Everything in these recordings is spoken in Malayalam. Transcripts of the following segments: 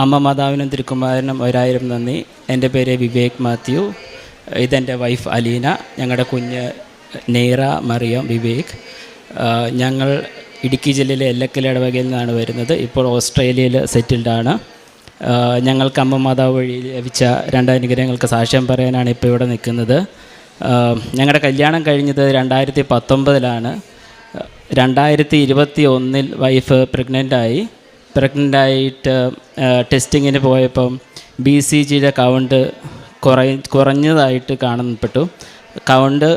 അമ്മ മാതാവിനും തിരുക്കുമാരനും 1000 നന്ദി. എൻ്റെ പേര് വിവേക് മാത്യു. ഇതെൻ്റെ വൈഫ് അലീന. ഞങ്ങളുടെ കുഞ്ഞ് നെയ്റ മറിയം വിവേക്. ഞങ്ങൾ ഇടുക്കി ജില്ലയിലെ എല്ലക്കൽ ഇടവകയിൽ നിന്നാണ് വരുന്നത്. ഇപ്പോൾ ഓസ്ട്രേലിയയിൽ സെറ്റിൽഡാണ്. ഞങ്ങൾക്ക് അമ്മ മാതാവ് വഴി ലഭിച്ച 2 അനുഗ്രഹങ്ങൾക്ക് സാക്ഷ്യം പറയാനാണ് ഇപ്പോൾ ഇവിടെ നിൽക്കുന്നത്. ഞങ്ങളുടെ കല്യാണം കഴിഞ്ഞത് 2019 2021 വൈഫ് പ്രഗ്നൻ്റായിട്ട് ടെസ്റ്റിങ്ങിന് പോയപ്പം BCGയുടെ കൗണ്ട് കുറഞ്ഞതായിട്ട് കാണപ്പെട്ടു. കൗണ്ട്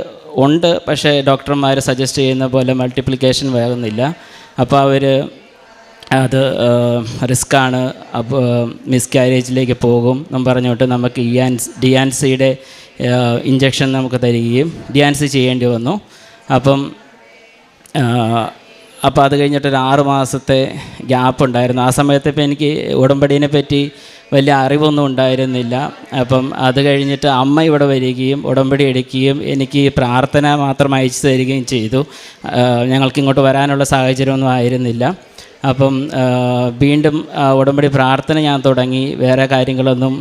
ഉണ്ട്, പക്ഷേ ഡോക്ടർമാർ സജസ്റ്റ് ചെയ്യുന്ന പോലെ മൾട്ടിപ്ലിക്കേഷൻ വേകുന്നില്ല. അപ്പോൾ അവർ അത് റിസ്ക്കാണ്, അപ്പോൾ മിസ്കാരേജിലേക്ക് പോകും എന്നും പറഞ്ഞുകൊണ്ട് നമുക്ക് ഡിയാൻസിയുടെ ഇഞ്ചക്ഷൻ നമുക്ക് തരികയും ഡിയാൻസി ചെയ്യേണ്ടി വന്നു. അപ്പോൾ അത് കഴിഞ്ഞിട്ടൊരു 6 മാസത്തെ ഗ്യാപ്പ് ഉണ്ടായിരുന്നു. ആ സമയത്ത് ഇപ്പോൾ എനിക്ക് ഉടമ്പടീനെ പറ്റി വലിയ അറിവൊന്നും ഉണ്ടായിരുന്നില്ല. അപ്പം അത് കഴിഞ്ഞിട്ട് അമ്മ ഇവിടെ വരികയും ഉടമ്പടി എടുക്കുകയും എനിക്ക് പ്രാർത്ഥന മാത്രം അയച്ചു തരികയും ചെയ്തു. ഞങ്ങൾക്കിങ്ങോട്ട് വരാനുള്ള സാഹചര്യമൊന്നും ആയിരുന്നില്ല. അപ്പം വീണ്ടും ഉടമ്പടി പ്രാർത്ഥന ഞാൻ തുടങ്ങി. വേറെ കാര്യങ്ങളൊന്നും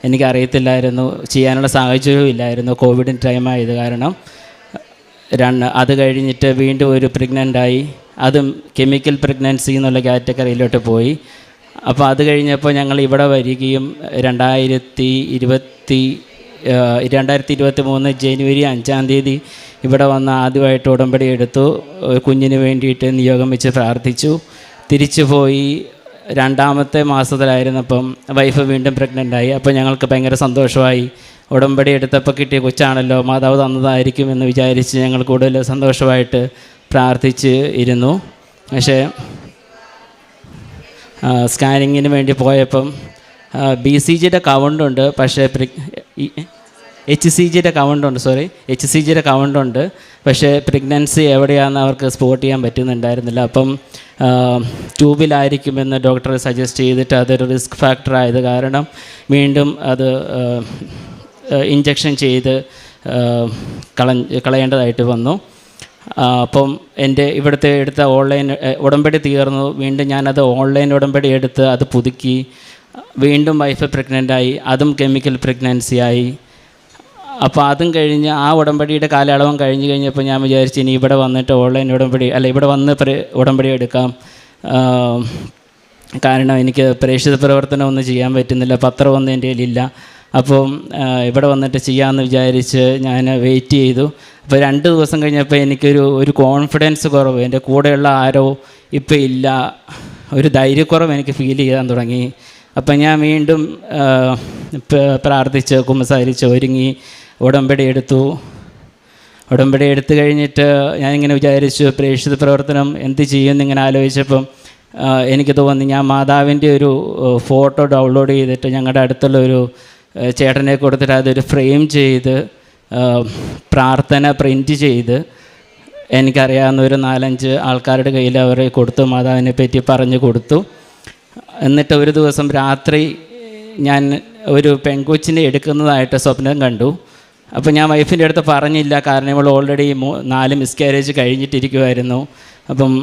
എനിക്കറിയത്തില്ലായിരുന്നു, ചെയ്യാനുള്ള സാഹചര്യവും ഇല്ലായിരുന്നു, കോവിഡിൻ്റെ ടൈമായത് കാരണം. അത് കഴിഞ്ഞിട്ട് വീണ്ടും ഒരു പ്രഗ്നൻ്റായി. അതും കെമിക്കൽ പ്രഗ്നൻസി എന്നുള്ള കാറ്റഗറിയിലോട്ട് പോയി. അപ്പോൾ അത് കഴിഞ്ഞപ്പോൾ ഞങ്ങൾ ഇവിടെ വരികയും 2023 ജനുവരി 5-ാം തീയതി ഇവിടെ വന്ന് ആദ്യമായിട്ട് ഉടമ്പടി എടുത്തു. കുഞ്ഞിന് വേണ്ടിയിട്ട് നിയോഗം വെച്ച് പ്രാർത്ഥിച്ചു. തിരിച്ചു പോയി 2ാമത്തെ മാസത്തിലായിരുന്നപ്പം വൈഫ് വീണ്ടും പ്രഗ്നൻ്റായി. അപ്പോൾ ഞങ്ങൾക്ക് ഭയങ്കര സന്തോഷമായി. ഉടമ്പടി എടുത്തപ്പോൾ കിട്ടിയ കൊച്ചാണല്ലോ, മാതാവ് തന്നതായിരിക്കും എന്ന് വിചാരിച്ച് ഞങ്ങൾ കൂടുതൽ സന്തോഷമായിട്ട് പ്രാർത്ഥിച്ച് ഇരുന്നു. പക്ഷേ സ്കാനിങ്ങിന് വേണ്ടി പോയപ്പം BCGയുടെ കൗണ്ടുണ്ട്, പക്ഷേ HCGയുടെ കൗണ്ടുണ്ട്, പക്ഷേ പ്രഗ്നൻസി എവിടെയാണെന്ന് അവർക്ക് സ്പോട്ട് ചെയ്യാൻ പറ്റുന്നുണ്ടായിരുന്നില്ല. അപ്പം ട്യൂബിലായിരിക്കുമെന്ന് ഡോക്ടർ സജസ്റ്റ് ചെയ്തിട്ട് അതൊരു റിസ്ക് ഫാക്ടർ ആയത് കാരണം വീണ്ടും അത് ഇഞ്ചക്ഷൻ ചെയ്ത് കളയേണ്ടതായിട്ട് വന്നു. അപ്പം എൻ്റെ ഇവിടുത്തെ എടുത്ത ഓൺലൈൻ ഉടമ്പടി തീർന്നു. വീണ്ടും ഞാനത് ഓൺലൈൻ ഉടമ്പടി എടുത്ത് അത് പുതുക്കി. വീണ്ടും വൈഫ് പ്രഗ്നൻ്റായി, അതും കെമിക്കൽ പ്രഗ്നൻസിയായി. അപ്പോൾ അതും കഴിഞ്ഞ് ആ ഉടമ്പടിയുടെ കാലയളവും കഴിഞ്ഞപ്പോൾ ഞാൻ വിചാരിച്ചു ഇനി ഇവിടെ വന്നിട്ട് ഓൺലൈൻ ഉടമ്പടി ഇവിടെ വന്ന് ഉടമ്പടി എടുക്കാം. കാരണം എനിക്ക് പ്രേക്ഷിത പ്രവർത്തനമൊന്നും ചെയ്യാൻ പറ്റുന്നില്ല, പത്രമൊന്നും എൻ്റെ കയ്യിലില്ല. അപ്പം ഇവിടെ വന്നിട്ട് ചെയ്യാമെന്ന് വിചാരിച്ച് ഞാൻ വെയിറ്റ് ചെയ്തു. അപ്പോൾ 2 ദിവസം കഴിഞ്ഞപ്പോൾ എനിക്കൊരു കോൺഫിഡൻസ് കുറവ്, എൻ്റെ കൂടെയുള്ള ആരോ ഇപ്പോൾ ഇല്ല, ഒരു ധൈര്യക്കുറവ് എനിക്ക് ഫീൽ ചെയ്യാൻ തുടങ്ങി. അപ്പം ഞാൻ വീണ്ടും പ്രാർത്ഥിച്ച് കുമ്പസാരിച്ച് ഒരുങ്ങി ഉടമ്പടി എടുത്തു കഴിഞ്ഞിട്ട് ഞാനിങ്ങനെ വിചാരിച്ചു പ്രേക്ഷിത പ്രവർത്തനം എന്ത് ചെയ്യുമെന്നിങ്ങനെ ആലോചിച്ചപ്പം എനിക്ക് തോന്നി ഞാൻ മാതാവിൻ്റെ ഒരു ഫോട്ടോ ഡൗൺലോഡ് ചെയ്തിട്ട് ഞങ്ങളുടെ അടുത്തുള്ള ഒരു ചേട്ടനെ കൊടുത്തിട്ട് അതൊരു ഫ്രെയിം ചെയ്ത് പ്രാർത്ഥന പ്രിൻറ്റ് ചെയ്ത് എനിക്കറിയാവുന്ന ഒരു 4-5 ആൾക്കാരുടെ കയ്യിൽ അവരെ കൊടുത്തു, മാതാവിനെ പറ്റി പറഞ്ഞു കൊടുത്തു. എന്നിട്ട് ഒരു ദിവസം രാത്രി ഞാൻ ഒരു പെൺകൊച്ചിനെ എടുക്കുന്നതായിട്ട് സ്വപ്നം കണ്ടു. അപ്പോൾ ഞാൻ വൈഫിൻ്റെ അടുത്ത് പറഞ്ഞില്ല, കാരണം ഇവൾ ഓൾറെഡി 4 മിസ്കാരേജ് കഴിഞ്ഞിട്ടിരിക്കുമായിരുന്നു. അപ്പം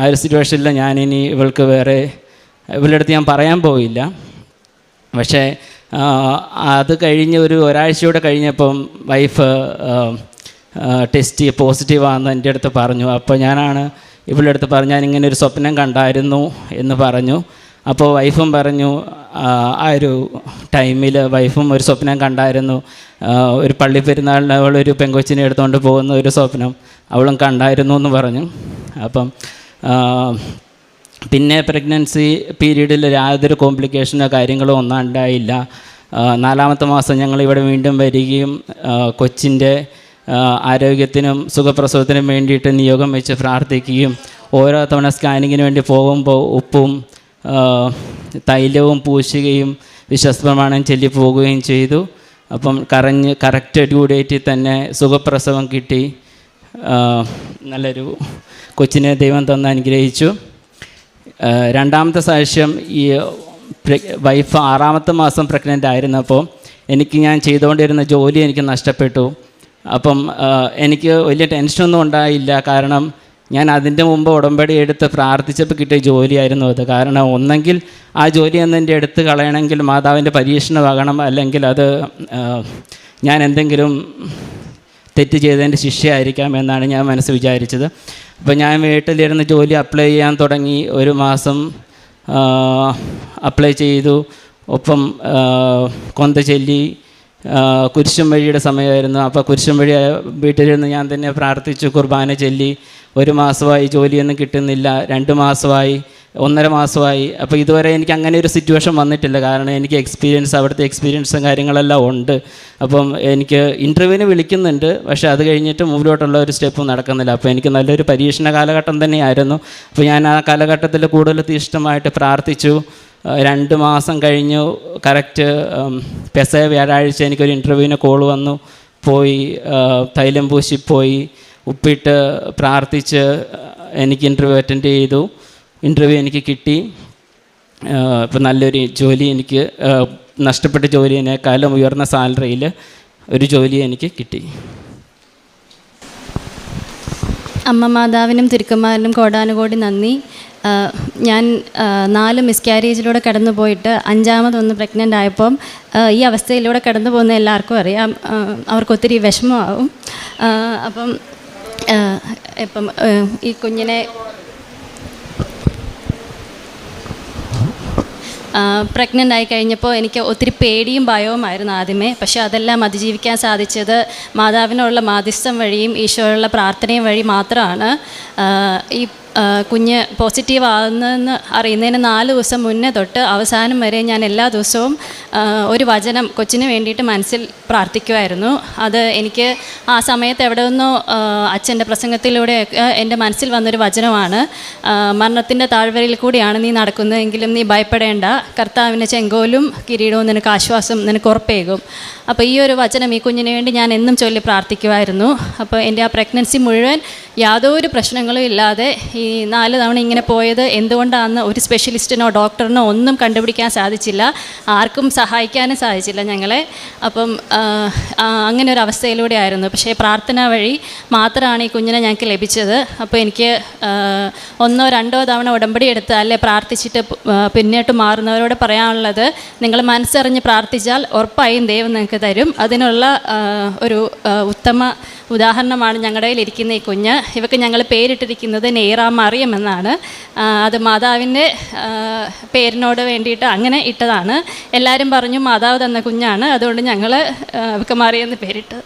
ആ ഒരു സിറ്റുവേഷനിൽ ഞാനിനി ഇവളുടെ അടുത്ത് ഞാൻ പറയാൻ പോയില്ല. പക്ഷേ അത് കഴിഞ്ഞ് ഒരാഴ്ചയോടെ കഴിഞ്ഞപ്പം വൈഫ് ടെസ്റ്റ് പോസിറ്റീവാണെന്ന് എൻ്റെ അടുത്ത് പറഞ്ഞു. അപ്പോൾ ഞാനാണ് ഇവളുടെ അടുത്ത് പറഞ്ഞു ഞാനിങ്ങനെ ഒരു സ്വപ്നം കണ്ടായിരുന്നു എന്ന് പറഞ്ഞു. അപ്പോൾ വൈഫും പറഞ്ഞു ആ ഒരു ടൈമിൽ വൈഫും ഒരു സ്വപ്നം കണ്ടായിരുന്നു, ഒരു പള്ളി പെരുന്നാളിന് അവളൊരു പെങ്കൊച്ചിനെ എടുത്തുകൊണ്ട് പോകുന്ന ഒരു സ്വപ്നം അവളും കണ്ടായിരുന്നു എന്ന് പറഞ്ഞു. അപ്പം പിന്നെ പ്രഗ്നൻസി പീരീഡിൽ യാതൊരു കോംപ്ലിക്കേഷനോ കാര്യങ്ങളോ ഒന്നും ഉണ്ടായില്ല. 4ാമത്തെ മാസം ഞങ്ങളിവിടെ വീണ്ടും വരികയും കൊച്ചിൻ്റെ ആരോഗ്യത്തിനും സുഖപ്രസവത്തിനും വേണ്ടിയിട്ട് നിയോഗം വെച്ച് പ്രാർത്ഥിക്കുകയും ഓരോ തവണ സ്കാനിങ്ങിന് വേണ്ടി പോകുമ്പോൾ ഉപ്പും തൈലവും പൂശുകയും വിശ്വസ്തപ്രമാണം ചൊല്ലിപ്പോകുകയും ചെയ്തു. അപ്പം കറക്റ്റ് ഡ്യൂ ഡേറ്റിൽ തന്നെ സുഖപ്രസവം കിട്ടി. നല്ലൊരു കൊച്ചിനെ ദൈവം തന്ന് അനുഗ്രഹിച്ചു. 2ാമത്തെ സാക്ഷ്യം, ഈ വൈഫ് 6ാമത്തെ മാസം പ്രഗ്നൻ്റ് ആയിരുന്നപ്പോൾ ഞാൻ ചെയ്തുകൊണ്ടിരുന്ന ജോലി എനിക്ക് നഷ്ടപ്പെട്ടു. അപ്പം എനിക്ക് വലിയ ടെൻഷനൊന്നും ഉണ്ടായില്ല, കാരണം ഞാൻ അതിൻ്റെ മുമ്പ് ഉടമ്പടി എടുത്ത് പ്രാർത്ഥിച്ചപ്പോൾ കിട്ടിയ ജോലിയായിരുന്നു അത്. കാരണം ഒന്നെങ്കിൽ ആ ജോലി ഒന്ന് എൻ്റെ എടുത്ത് കളയണമെങ്കിൽ മാതാവിൻ്റെ പരീക്ഷണമാകണം, അല്ലെങ്കിൽ അത് ഞാൻ എന്തെങ്കിലും തെറ്റ് ചെയ്തതിൻ്റെ ശിക്ഷയായിരിക്കാം എന്നാണ് ഞാൻ മനസ്സ് വിചാരിച്ചത്. അപ്പോൾ ഞാൻ വീട്ടിലിരുന്ന് ജോലി അപ്ലൈ ചെയ്യാൻ തുടങ്ങി. ഒരു മാസം അപ്ലൈ ചെയ്തു. ഒപ്പം കൊന്ത ചൊല്ലി കുരിശും വഴിയുടെ സമയമായിരുന്നു. അപ്പോൾ കുരിശും വഴി വീട്ടിലിരുന്ന് ഞാൻ തന്നെ പ്രാർത്ഥിച്ചു, കുർബാന ചൊല്ലി. 1 മാസമായി ജോലിയൊന്നും കിട്ടുന്നില്ല, 2 മാസമായി, 1.5 മാസമായി. അപ്പോൾ ഇതുവരെ എനിക്ക് അങ്ങനെ ഒരു സിറ്റുവേഷൻ വന്നിട്ടില്ല. കാരണം എനിക്ക് അവിടുത്തെ എക്സ്പീരിയൻസും കാര്യങ്ങളെല്ലാം ഉണ്ട്. അപ്പം എനിക്ക് ഇൻ്റർവ്യൂവിന് വിളിക്കുന്നുണ്ട്, പക്ഷേ അത് കഴിഞ്ഞിട്ട് മുമ്പിലോട്ടുള്ള ഒരു സ്റ്റെപ്പും നടക്കുന്നില്ല. അപ്പോൾ എനിക്ക് നല്ലൊരു പരീക്ഷണ കാലഘട്ടം തന്നെയായിരുന്നു. അപ്പോൾ ഞാൻ ആ കാലഘട്ടത്തിൽ കൂടുതൽ തീഷ്ണമായിട്ട് പ്രാർത്ഥിച്ചു. 2 മാസം കഴിഞ്ഞു. കറക്റ്റ് പെസഹ വ്യാഴാഴ്ച എനിക്കൊരു ഇൻ്റർവ്യൂവിന് കോൾ വന്നു. പോയി തൈലം പൂശി പോയി ഉപ്പിട്ട് പ്രാർത്ഥിച്ച് എനിക്ക് ഇൻ്റർവ്യൂ അറ്റൻഡ് ചെയ്തു. ഇൻ്റർവ്യൂ എനിക്ക് കിട്ടി. ഇപ്പം നല്ലൊരു ജോലി, എനിക്ക് നഷ്ടപ്പെട്ട ജോലിയേക്കാളും ഉയർന്ന സാലറിയിൽ ഒരു ജോലി എനിക്ക് കിട്ടി. അമ്മ മാതാവിനും തിരുക്കുമാരനും കോടാനുകോടി നന്ദി. ഞാൻ 4 മിസ്കാരേജിലൂടെ കടന്നു പോയിട്ട് 5ാമതൊന്ന് പ്രഗ്നൻ്റ് ആയപ്പം ഈ അവസ്ഥയിലൂടെ കടന്നു പോകുന്ന എല്ലാവർക്കും അറിയാം, അവർക്കൊത്തിരി വിഷമമാവും. ഇപ്പം ഈ കുഞ്ഞിനെ പ്രഗ്നൻ്റ് ആയി കഴിഞ്ഞപ്പോൾ എനിക്ക് ഒത്തിരി പേടിയും ഭയവുമായിരുന്നു ആദ്യമേ. പക്ഷേ അതെല്ലാം അതിജീവിക്കാൻ സാധിച്ചത് മാതാവിനുള്ള മാധ്യസ്ഥം വഴിയും ഈശോയുള്ള പ്രാർത്ഥനയും വഴി മാത്രമാണ്. ഈ കുഞ്ഞ് പോസിറ്റീവ് ആകുന്നതെന്ന് അറിയുന്നതിന് 4 ദിവസം മുന്നേ തൊട്ട് അവസാനം വരെ ഞാൻ എല്ലാ ദിവസവും ഒരു വചനം കൊച്ചിന് വേണ്ടിയിട്ട് മനസ്സിൽ പ്രാർത്ഥിക്കുമായിരുന്നു. അത് എനിക്ക് ആ സമയത്ത് എവിടെ നിന്നോ അച്ഛൻ്റെ പ്രസംഗത്തിലൂടെയൊക്കെ എൻ്റെ മനസ്സിൽ വന്നൊരു വചനമാണ്. മരണത്തിൻ്റെ താഴ്വരയിൽ കൂടിയാണ് നീ നടക്കുന്നതെങ്കിലും നീ ഭയപ്പെടേണ്ട, കർത്താവിൻ്റെ ചെങ്കോലും കിരീടവും നിനക്ക് ആശ്വാസം, നിനക്ക് ഉറപ്പേകും. അപ്പോൾ ഈ ഒരു വചനം ഈ കുഞ്ഞിന് വേണ്ടി ഞാൻ എന്നും ചൊല്ലി പ്രാർത്ഥിക്കുമായിരുന്നു. അപ്പോൾ എൻ്റെ ആ പ്രഗ്നൻസി മുഴുവൻ യാതൊരു പ്രശ്നങ്ങളും ഇല്ലാതെ ഈ 4 തവണ ഇങ്ങനെ പോയത് എന്തുകൊണ്ടാണെന്ന് ഒരു സ്പെഷ്യലിസ്റ്റിനോ ഡോക്ടറിനോ ഒന്നും കണ്ടുപിടിക്കാൻ സാധിച്ചില്ല, ആർക്കും സഹായിക്കാനും സാധിച്ചില്ല ഞങ്ങളെ. അപ്പം അങ്ങനെ ഒരു അവസ്ഥയിലൂടെ ആയിരുന്നു. പക്ഷേ പ്രാർത്ഥന വഴി മാത്രമാണ് ഈ കുഞ്ഞിനെ ഞങ്ങൾക്ക് ലഭിച്ചത്. അപ്പോൾ എനിക്ക് 1 or 2 തവണ ഉടമ്പടി എടുത്ത് അല്ലെ പ്രാർത്ഥിച്ചിട്ട് പിന്നോട്ട് മാറുന്നവരോട് പറയാനുള്ളത്, നിങ്ങൾ മനസ്സറിഞ്ഞ് പ്രാർത്ഥിച്ചാൽ ഉറപ്പായും ദൈവം നിങ്ങൾക്ക് തരും. അതിനുള്ള ഒരു ഉത്തമ ഉദാഹരണമാണ് ഞങ്ങളുടെ കയ്യിലിരിക്കുന്ന ഈ കുഞ്ഞ്. ഇവക്ക് ഞങ്ങൾ പേരിട്ടിരിക്കുന്നത് നെയ്റ മറിയം എന്നാണ്. അത് മാതാവിൻ്റെ പേരിനോട് വേണ്ടിയിട്ട് അങ്ങനെ ഇട്ടതാണ്. എല്ലാവരും പറഞ്ഞു മാതാവ് തന്ന കുഞ്ഞാണ്, അതുകൊണ്ട് ഞങ്ങൾ ഇവക്ക് മറിയം എന്ന് പേരിട്ടത്.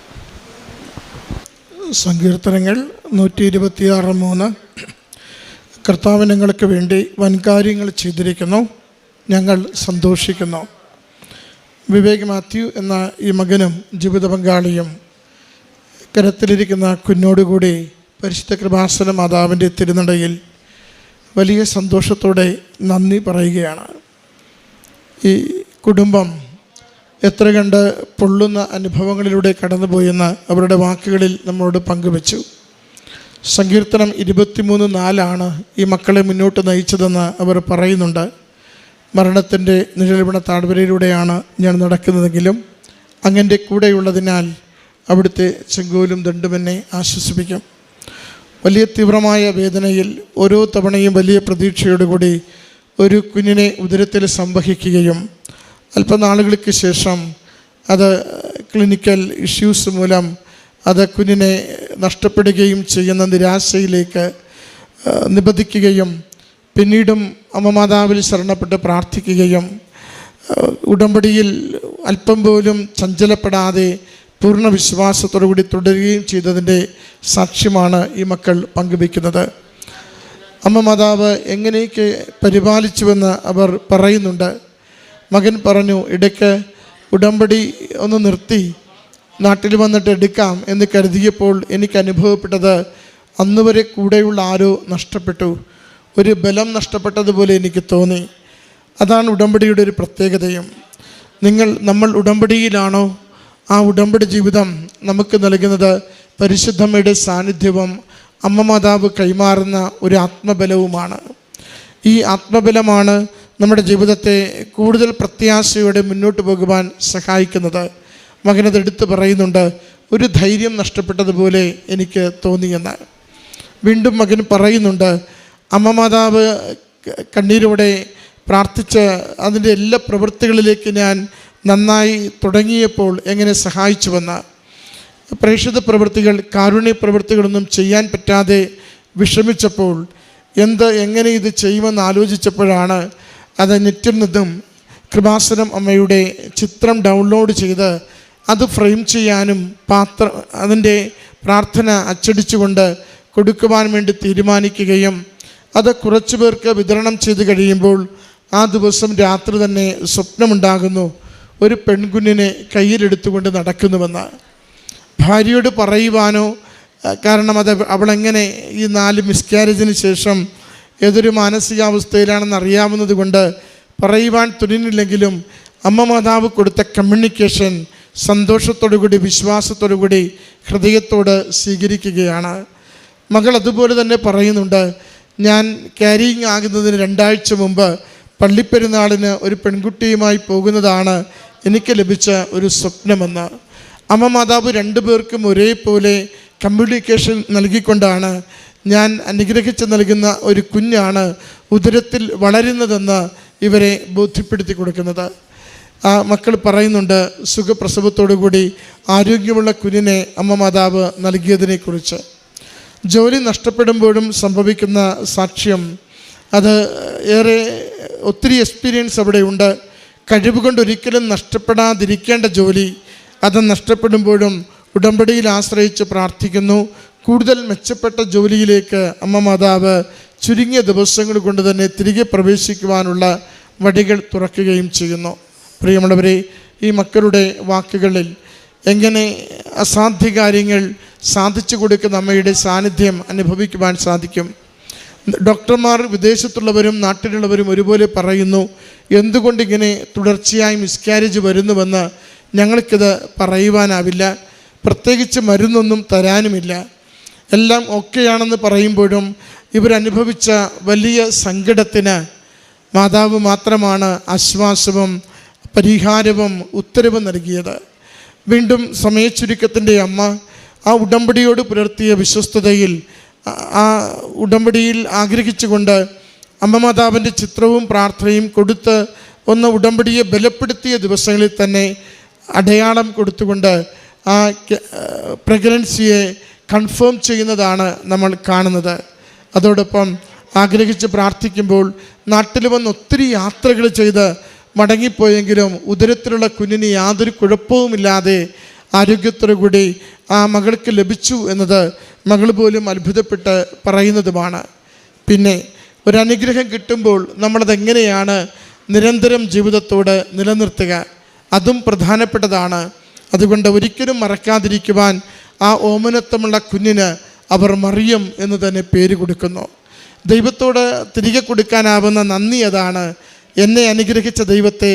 സങ്കീർത്തനങ്ങൾ 126:3 കർത്താവ് ഞങ്ങൾക്ക് വേണ്ടി വൻകാര്യങ്ങൾ ചെയ്തിരിക്കുന്നു, ഞങ്ങൾ സന്തോഷിക്കുന്നു. വിവേക് മാത്യു എന്ന ഈ മകനും ജീവിത പങ്കാളിയും കരത്തിലിരിക്കുന്ന കുഞ്ഞോടുകൂടി പരിശുദ്ധ കൃപാസന മാതാവിൻ്റെ തിരുനടയിൽ വലിയ സന്തോഷത്തോടെ നന്ദി പറയുകയാണ്. ഈ കുടുംബം എത്ര കണ്ട് പൊള്ളുന്ന അനുഭവങ്ങളിലൂടെ കടന്നുപോയെന്ന് അവരുടെ വാക്കുകളിൽ നമ്മളോട് പങ്കുവച്ചു. സങ്കീർത്തനം 23:4 ഈ മക്കളെ മുന്നോട്ട് നയിച്ചതെന്ന് അവർ പറയുന്നുണ്ട്. മരണത്തിൻ്റെ നിഴലിവണ താഴ്വരയിലൂടെയാണ് ഞാൻ നടക്കുന്നതെങ്കിലും അങ്ങൻ്റെ കൂടെയുള്ളതിനാൽ അവിടുത്തെ ചെങ്കോലും ദണ്ഡും എന്നെ ആശ്വസിപ്പിക്കും. വലിയ തീവ്രമായ വേദനയിൽ ഓരോ തവണയും വലിയ പ്രതീക്ഷയോടുകൂടി ഒരു കുഞ്ഞിനെ ഉദരത്തിൽ സംവഹിക്കുകയും അല്പനാളുകൾക്ക് ശേഷം അത് ക്ലിനിക്കൽ ഇഷ്യൂസ് മൂലം അത് കുഞ്ഞിനെ നഷ്ടപ്പെടുകയും ചെയ്യുന്ന നിരാശയിലേക്ക് നിബന്ധിക്കുകയും പിന്നീടും അമ്മ മാതാവിൽ ശരണപ്പെട്ട് പ്രാർത്ഥിക്കുകയും ഉടമ്പടിയിൽ അല്പം പോലും ചഞ്ചലപ്പെടാതെ പൂർണ്ണ വിശ്വാസത്തോടു കൂടി തുടരുകയും ചെയ്തതിൻ്റെ സാക്ഷ്യമാണ് ഈ മക്കൾ പങ്കുവയ്ക്കുന്നത്. അമ്മ മാതാവ് എങ്ങനെയൊക്കെ പരിപാലിച്ചുവെന്ന് അവർ പറയുന്നുണ്ട്. മകൻ പറഞ്ഞു, ഇടയ്ക്ക് ഉടമ്പടി ഒന്ന് നിർത്തി നാട്ടിൽ വന്നിട്ട് എടുക്കാം എന്ന് കരുതിയപ്പോൾ എനിക്ക് അനുഭവപ്പെട്ടത് അന്നുവരെ കൂടെയുള്ള ആരോ നഷ്ടപ്പെട്ടു, ഒരു ബലം നഷ്ടപ്പെട്ടതുപോലെ എനിക്ക് തോന്നി. അതാണ് ഉടമ്പടിയുടെ ഒരു പ്രത്യേകതയും. നമ്മൾ ഉടമ്പടിയിലാണോ, ആ ഉടമ്പടി ജീവിതം നമുക്ക് നൽകുന്നത് പരിശുദ്ധമ്മയുടെ സാന്നിധ്യവും അമ്മ മാതാവ് കൈമാറുന്ന ഒരു ആത്മബലവുമാണ്. ഈ ആത്മബലമാണ് നമ്മുടെ ജീവിതത്തെ കൂടുതൽ പ്രത്യാശയോടെ മുന്നോട്ട് പോകുവാൻ സഹായിക്കുന്നത്. മകനത് എടുത്തു പറയുന്നുണ്ട്, ഒരു ധൈര്യം നഷ്ടപ്പെട്ടതുപോലെ എനിക്ക് തോന്നിയെന്ന്. വീണ്ടും മകൻ പറയുന്നുണ്ട്, അമ്മ മാതാവ് കണ്ണീരോടെ പ്രാർത്ഥിച്ച് അതിൻ്റെ എല്ലാ പ്രവൃത്തികളിലേക്ക് ഞാൻ നന്നായി തുടങ്ങിയപ്പോൾ എങ്ങനെ സഹായിച്ചുവെന്ന്. പ്രേക്ഷിത പ്രവൃത്തികൾ, കാരുണ്യ പ്രവൃത്തികളൊന്നും ചെയ്യാൻ പറ്റാതെ വിഷമിച്ചപ്പോൾ എങ്ങനെ ഇത് ചെയ്യുമെന്ന് ആലോചിച്ചപ്പോഴാണ് അത് നെറ്റിൽ നിന്നും കൃപാസനം അമ്മയുടെ ചിത്രം ഡൗൺലോഡ് ചെയ്ത് അത് ഫ്രെയിം ചെയ്യാനും അതിൻ്റെ പ്രാർത്ഥന അച്ചടിച്ചുകൊണ്ട് കൊടുക്കുവാൻ വേണ്ടി തീരുമാനിക്കുകയും അത് കുറച്ചു പേർക്ക് വിതരണം ചെയ്ത് കഴിയുമ്പോൾ ആ ദിവസം രാത്രി തന്നെ സ്വപ്നമുണ്ടാകുന്നു, ഒരു പെൺകുഞ്ഞിനെ കയ്യിലെടുത്തുകൊണ്ട് നടക്കുന്നുവെന്ന്. ഭാര്യയോട് പറയുവാനോ, കാരണം അവളെങ്ങനെ ഈ 4 മിസ്കാരേജിന് ശേഷം ഏതൊരു മാനസികാവസ്ഥയിലാണെന്ന് അറിയാവുന്നത് കൊണ്ട് പറയുവാൻ തുനിഞ്ഞില്ലെങ്കിലും അമ്മ മാതാവ് കൊടുത്ത കമ്മ്യൂണിക്കേഷൻ സന്തോഷത്തോടുകൂടി വിശ്വാസത്തോടുകൂടി ഹൃദയത്തോട് സ്വീകരിക്കുകയാണ്. മകൾ അതുപോലെ തന്നെ പറയുന്നുണ്ട്, ഞാൻ ക്യാരിയിങ് ആകുന്നതിന് 2 ആഴ്ച മുമ്പ് പള്ളിപ്പെരുന്നാളിന് ഒരു പെൺകുട്ടിയുമായി പോകുന്നതാണ് എനിക്ക് ലഭിച്ച ഒരു സ്വപ്നമെന്ന്. അമ്മ മാതാവ് 2 പേർക്കും ഒരേപോലെ കമ്മ്യൂണിക്കേഷൻ നൽകിക്കൊണ്ടാണ് ഞാൻ അനുഗ്രഹിച്ച് നൽകുന്ന ഒരു കുഞ്ഞാണ് ഉദരത്തിൽ വളരുന്നതെന്ന് ഇവരെ ബോധ്യപ്പെടുത്തി കൊടുക്കുന്നത്. ആ മക്കൾ പറയുന്നുണ്ട്, സുഖപ്രസവത്തോടുകൂടി ആരോഗ്യമുള്ള കുഞ്ഞിനെ അമ്മ മാതാവ് നൽകിയതിനെക്കുറിച്ച്. ജോലി നഷ്ടപ്പെടുമ്പോഴും സംഭവിക്കുന്ന സാക്ഷ്യം, അത് ഒത്തിരി എക്സ്പീരിയൻസ് അവിടെ ഉണ്ട്. കഴിവുകൊണ്ട് ഒരിക്കലും നഷ്ടപ്പെടാതിരിക്കേണ്ട ജോലി, അത് നഷ്ടപ്പെടുമ്പോഴും ഉടമ്പടിയിൽ ആശ്രയിച്ച് പ്രാർത്ഥിക്കുന്നു. കൂടുതൽ മെച്ചപ്പെട്ട ജോലിയിലേക്ക് അമ്മ മാതാവ് ചുരുങ്ങിയ ദിവസങ്ങൾ കൊണ്ട് തന്നെ തിരികെ പ്രവേശിക്കുവാനുള്ള വഴികൾ തുറക്കുകയും ചെയ്യുന്നു. പ്രിയമുള്ളവരെ, ഈ മക്കളുടെ വാക്കുകളിൽ എങ്ങനെ അസാധ്യ കാര്യങ്ങൾ സാധിച്ചു കൊടുക്കുന്ന അമ്മയുടെ സാന്നിധ്യം അനുഭവിക്കുവാൻ സാധിക്കും. ഡോക്ടർമാർ വിദേശത്തുള്ളവരും നാട്ടിലുള്ളവരും ഒരുപോലെ പറയുന്നു, എന്തുകൊണ്ടിങ്ങനെ തുടർച്ചയായി മിസ്കാരേജ് വരുന്നുവെന്ന് ഞങ്ങൾക്കിത് പറയുവാനാവില്ല. പ്രത്യേകിച്ച് മരുന്നൊന്നും തരാനുമില്ല. എല്ലാം ഓക്കെയാണെന്ന് പറയുമ്പോഴും ഇവരനുഭവിച്ച വലിയ സങ്കടത്തിന് മാതാവ് മാത്രമാണ് ആശ്വാസവും പരിഹാരവും ഉത്തരവും നൽകിയത്. വീണ്ടും സമയച്ചുരുക്കത്തിൻ്റെ അമ്മ ആ ഉടമ്പടിയോട് പുലർത്തിയ വിശ്വസ്തതയിൽ, ആ ഉടമ്പടിയിൽ ആഗ്രഹിച്ചുകൊണ്ട് അമ്മ മാതാവിൻ്റെ ചിത്രവും പ്രാർത്ഥനയും കൊടുത്ത് ഒന്ന് ഉടമ്പടിയെ ബലപ്പെടുത്തിയ ദിവസങ്ങളിൽ തന്നെ അടയാളം കൊടുത്തുകൊണ്ട് ആ പ്രഗ്നൻസിയെ കൺഫേം ചെയ്യുന്നതാണ് നമ്മൾ കാണുന്നത്. അതോടൊപ്പം ആഗ്രഹിച്ച് പ്രാർത്ഥിക്കുമ്പോൾ നാട്ടിൽ വന്ന് ഒത്തിരി യാത്രകൾ ചെയ്ത് മടങ്ങിപ്പോയെങ്കിലും ഉദരത്തിലുള്ള കുഞ്ഞിന് യാതൊരു കുഴപ്പവുമില്ലാതെ ആരോഗ്യത്തോടു കൂടി ആ മകൾക്ക് ലഭിച്ചു എന്നത് മകൾ പോലും അത്ഭുതപ്പെട്ട് പറയുന്നതുമാണ്. പിന്നെ ഒരനുഗ്രഹം കിട്ടുമ്പോൾ നമ്മളതെങ്ങനെയാണ് നിരന്തരം ജീവിതത്തോട് നിലനിർത്തുക, അതും പ്രധാനപ്പെട്ടതാണ്. അതുകൊണ്ട് ഒരിക്കലും മറക്കാതിരിക്കുവാൻ ആ ഓമനത്വമുള്ള കുഞ്ഞിന് അവർ മറിയം എന്ന് തന്നെ പേര് കൊടുക്കുന്നു. ദൈവത്തോട് തിരികെ കൊടുക്കാനാവുന്ന നന്ദി അതാണ്. എന്നെ അനുഗ്രഹിച്ച ദൈവത്തെ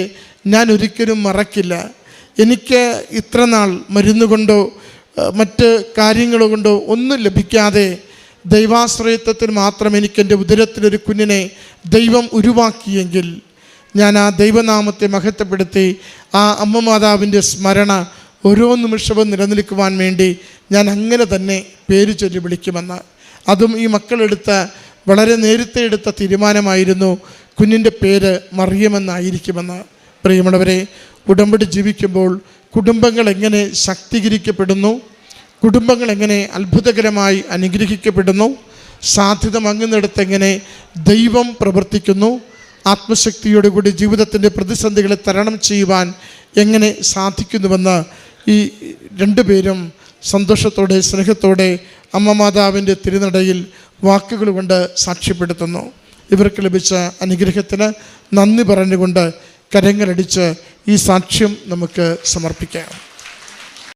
ഞാൻ ഒരിക്കലും മറക്കില്ല. എനിക്ക് ഇത്ര നാൾ മരുന്നുകൊണ്ടോ മറ്റ് കാര്യങ്ങൾ കൊണ്ടോ ഒന്നും ലഭിക്കാതെ ദൈവാശ്രയത്വത്തിൽ മാത്രം എനിക്കെൻ്റെ ഉദരത്തിലൊരു കുഞ്ഞിനെ ദൈവം ഉരുവാക്കിയെങ്കിൽ ഞാൻ ആ ദൈവനാമത്തെ മഹത്വപ്പെടുത്തി ആ അമ്മ മാതാവിൻ്റെ സ്മരണ ഓരോ നിമിഷവും നിലനിൽക്കുവാൻ വേണ്ടി ഞാൻ അങ്ങനെ തന്നെ പേര് ചൊല്ലി വിളിക്കുമെന്ന്. അതും ഈ മക്കളെടുത്ത വളരെ നേരത്തെ എടുത്ത തീരുമാനമായിരുന്നു, കുഞ്ഞിൻ്റെ പേര് മറിയമെന്നായിരിക്കുമെന്ന്. പ്രിയമുള്ളവരെ, ഉടമ്പടി ജീവിക്കുമ്പോൾ കുടുംബങ്ങൾ എങ്ങനെ ശാക്തീകരിക്കപ്പെടുന്നു, കുടുംബങ്ങൾ എങ്ങനെ അത്ഭുതകരമായി അനുഗ്രഹിക്കപ്പെടുന്നു, സാധ്യത മങ്ങുന്നിടത്ത് എങ്ങനെ ദൈവം പ്രവർത്തിക്കുന്നു, ആത്മശക്തിയോടുകൂടി ജീവിതത്തിൻ്റെ പ്രതിസന്ധികളെ തരണം ചെയ്യുവാൻ എങ്ങനെ സാധിക്കുന്നുവെന്ന് ഈ 2 പേരും സന്തോഷത്തോടെ സ്നേഹത്തോടെ അമ്മ മാതാവിൻ്റെ തിരുനടയിൽ വാക്കുകൾ കൊണ്ട് സാക്ഷ്യപ്പെടുത്തുന്നു. ഇവർക്ക് ലഭിച്ച അനുഗ്രഹത്തിന് നന്ദി പറഞ്ഞുകൊണ്ട് കരങ്ങളടിച്ച് ഈ സാക്ഷ്യം നമുക്ക് സമർപ്പിക്കാം.